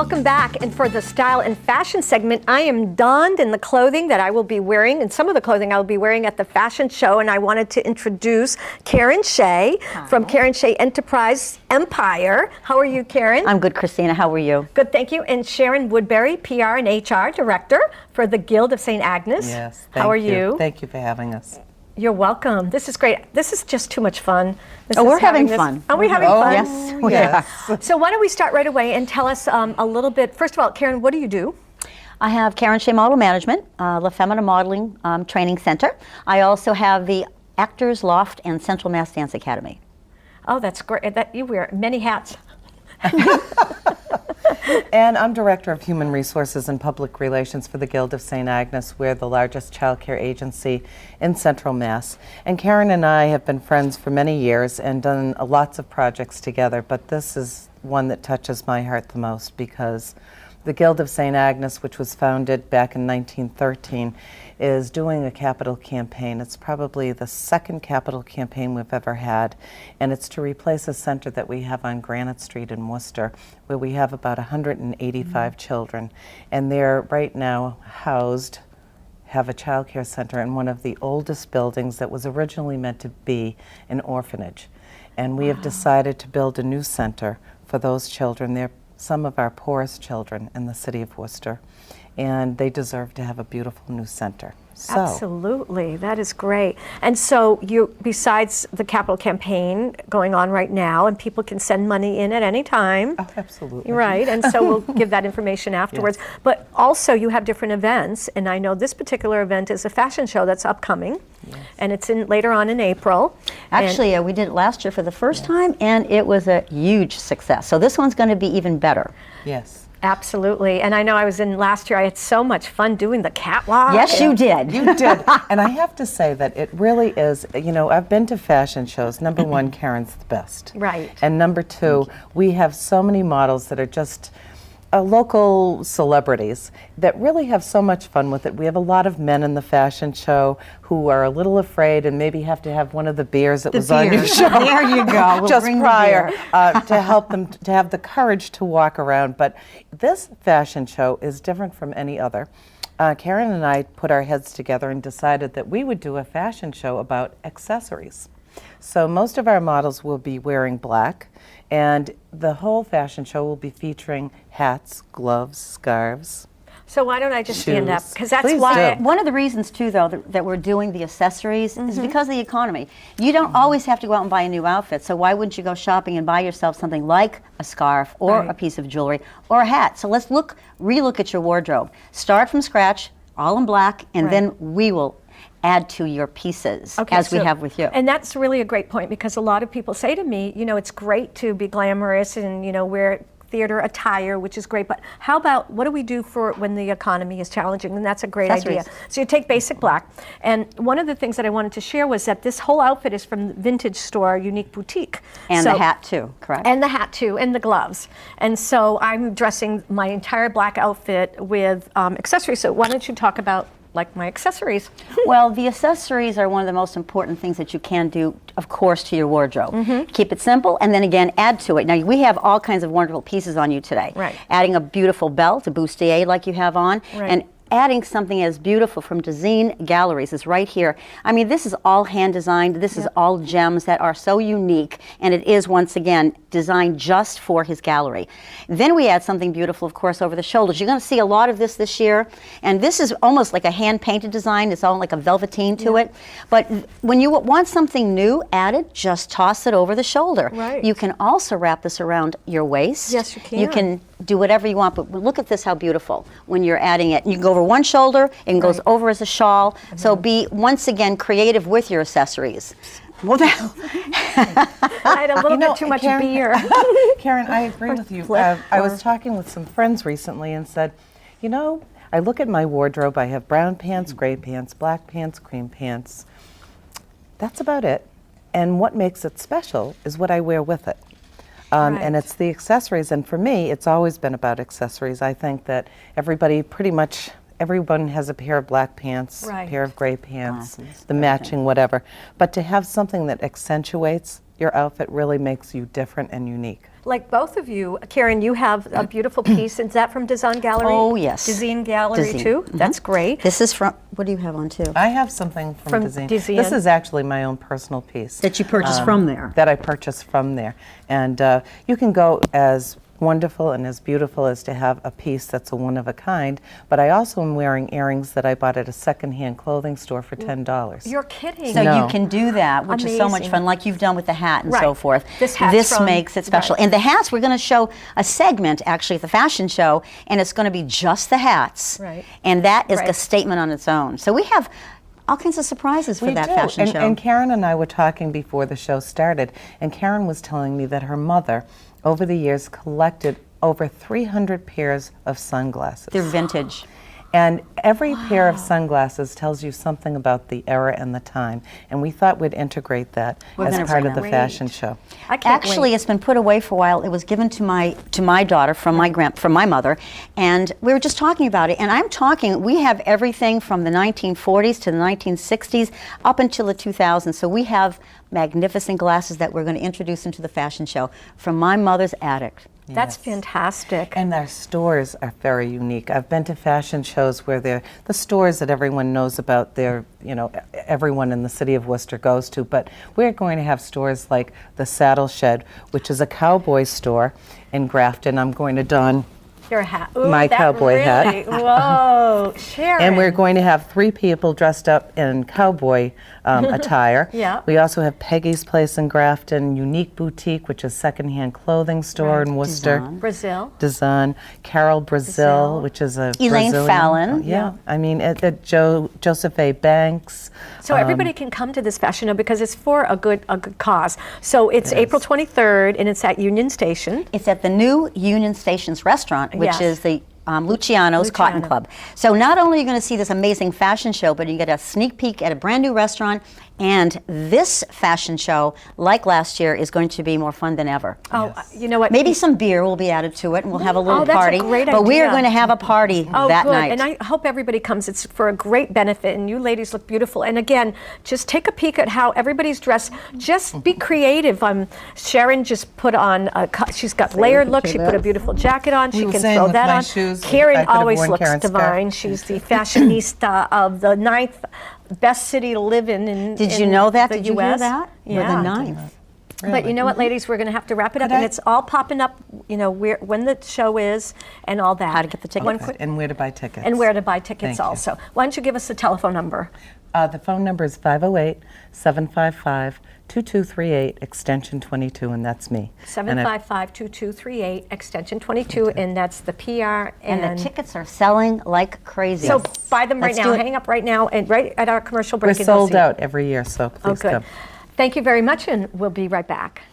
welcome back. And for the style and fashion segment, I am donned in the clothing that I will be wearing, and some of the clothing I will be wearing at the fashion show. And I wanted to introduce Karen Shea from Karen Shea Enterprise Empire. How are you, Karen? I'm good, Christina. How are you? Good, thank you. And Sharon Woodbury, PR and HR Director for the Guild of St. Agnes. Yes, how are you? Thank you for having us. You're welcome. This is great. This is just too much fun. We're having fun. Are we having fun? Yes, we are. So why don't we start right away and tell us a little bit. First of all, Karen, what do you do? I have Karen Shea Model Management, La Femina Modeling Training Center. I also have the Actors Loft and Central Mass Dance Academy. Oh, that's great. That you wear many hats. And I'm Director of Human Resources and Public Relations for the Guild of St. Agnes. We're the largest child care agency in Central Mass. And Karen and I have been friends for many years and done lots of projects together, but this is one that touches my heart the most because the Guild of St. Agnes, which was founded back in 1913, is doing a capital campaign. It's probably the second capital campaign we've ever had, and it's to replace a center that we have on Granite Street in Worcester, where we have about 185 children, and they're right now housed, have a child care center in one of the oldest buildings that was originally meant to be an orphanage. And we have decided to build a new center for those children. They're some of our poorest children in the city of Worcester, and they deserve to have a beautiful new center. So. Absolutely, that is great. And so you, besides the capital campaign going on right now, and people can send money in at any time. Oh, absolutely. Right, and so we'll give that information afterwards. Yes. But also you have different events, and I know this particular event is a fashion show that's upcoming. Yes. And it's later on in April. Actually, we did it last year for the first time, and it was a huge success. So this one's going to be even better. Yes. Absolutely. And I know I was in last year. I had so much fun doing the catwalk. Yes, you did. You did. And I have to say that it really is, you know, I've been to fashion shows. Number one, Karen's the best. Right. And number two, we have so many models that are just local celebrities that really have so much fun with it. We have a lot of men in the fashion show who are a little afraid and maybe have to have one of the beers that was on your show. There you go. We'll just bring prior to help them to have the courage to walk around. But this fashion show is different from any other. Karen and I put our heads together and decided that we would do a fashion show about accessories. So most of our models will be wearing black, and the whole fashion show will be featuring hats, gloves, scarves. So why don't I just stand up? Because that's Please why. do. One of the reasons, too, though, that we're doing the accessories is because of the economy. You don't always have to go out and buy a new outfit, so why wouldn't you go shopping and buy yourself something like a scarf or a piece of jewelry or a hat? So let's relook at your wardrobe. Start from scratch, all in black, and then we will add to your pieces as we have with you. And that's really a great point, because a lot of people say to me, you know, it's great to be glamorous and, you know, wear theater attire, which is great, but how about what do we do for when the economy is challenging? And that's a great idea. So you take basic black. And one of the things that I wanted to share was that this whole outfit is from the vintage store, Unique Boutique. And the hat too, correct? And the hat too, and the gloves. And so I'm dressing my entire black outfit with accessories. So why don't you talk about like my accessories? Well, the accessories are one of the most important things that you can do, of course, to your wardrobe. Keep it simple, and then again, add to it. Now, we have all kinds of wonderful pieces on you today. Right. Adding a beautiful belt, a bustier like you have on, and adding something as beautiful from Design Galleries is right here. I mean, this is all hand designed. This is all gems that are so unique, and it is, once again, designed just for his gallery. Then we add something beautiful, of course, over the shoulders. You're going to see a lot of this year, and this is almost like a hand-painted design. It's all like a velveteen to it. But when you want something new added, just toss it over the shoulder. Right. You can also wrap this around your waist. Yes, you can. You can do whatever you want, but look at this, how beautiful when you're adding it. You can go over one shoulder and goes over as a shawl. So be, once again, creative with your accessories. Well, I had a little bit too much beer. Karen, I agree with you. I was talking with some friends recently and said, you know, I look at my wardrobe, I have brown pants, gray pants, black pants, cream pants. That's about it. And what makes it special is what I wear with it. And it's the accessories, and for me, it's always been about accessories. I think that everyone has a pair of black pants, a pair of gray pants, the matching whatever. But to have something that accentuates your outfit really makes you different and unique. like both of you, Karen, you have a beautiful piece. Is that from Design Gallery? Oh, yes. Design Gallery Design. too? That's great. This is from, what do you have on too? I have something from Design. This is actually my own personal piece. That you purchased from there. That I purchased from there. And you can go as wonderful and as beautiful as to have a piece that's a one of a kind, but I also am wearing earrings that I bought at a secondhand clothing store for $10. You're kidding. So No. you can do that, which is so much Amazing. fun, like you've done with the hat and so Right. forth. This makes it special. right. And the hats, we're going to show a segment actually at the fashion show, and it's going to be just the hats. Right. And that is Right. a statement on its own. So we have all kinds of surprises for We that do. fashion show. And Karen and I were talking before the show started, and Karen was telling me that her mother, over the years, collected over 300 pairs of sunglasses. They're vintage. And every pair of sunglasses tells you something about the era and the time. And we thought we'd integrate that as gonna part bring of the that. fashion show. I can't Actually, wait. it's been put away for a while. It was given to my daughter from my mother, and we were just talking about it. And I'm talking, we have everything from the 1940s to the 1960s up until the 2000s. So we have magnificent glasses that we're going to introduce into the fashion show from my mother's attic. That's Yes. fantastic. And their stores are very unique. I've been to fashion shows where they're the stores that everyone knows about. They're, you know, everyone in the city of Worcester goes to. But we're going to have stores like the Saddle Shed, which is a cowboy store in Grafton. I'm going to don Your hat. Ooh, my that cowboy hat. really- Whoa, Sharon. And we're going to have 3 people dressed up in cowboy attire. Yeah. We also have Peggy's Place in Grafton, Unique Boutique, which is secondhand clothing store in Worcester. Design. Brazil. Design. Carol Brazil, Brazil. which is a Elaine Brazilian. Fallon. Oh, yeah. I mean, Joseph A. Banks. So everybody can come to this fashion show because it's for a good cause. So it's April 23rd, and it's at Union Station. It's at the new Union Stations restaurant, which Yes. is the Luciano's Cotton Luciano. Club. So not only are you going to see this amazing fashion show, but you get a sneak peek at a brand new restaurant. And this fashion show, like last year, is going to be more fun than ever. Oh, you know what? Maybe some beer will be added to it, and we'll have a little that's a party. great But we are idea. going to have a party Oh, that good. night. And I hope everybody comes. It's for a great benefit, and you ladies look beautiful. And again, just take a peek at how everybody's dressed. Just be creative. Sharon just put on she's got layered look. She put a beautiful jacket on. She were can saying throw with that my on. shoes, I Karen could have always worn looks Karen's scarf. divine. She's the fashionista of the 9th best city to live in Did you know that? the Did you US. hear that? You're Yeah. the ninth. But you know what, ladies, we're going to have to wrap it up, Could and I- it's all popping up, you know, when the show is and all that. How to get the tickets. One Okay. quick- And where to buy tickets. and where to buy tickets Thank you. also. Why don't you give us the telephone number? The phone number is 508-755-2238, extension 22, and that's me. And I- 755-2238, extension 22, and that's the PR. And the tickets are selling like crazy. So buy them right Let's now. do it. Hang up right now, and right at our commercial We're break. and you'll sold see it. out every year, so Oh, please good. come. Thank you very much, and we'll be right back.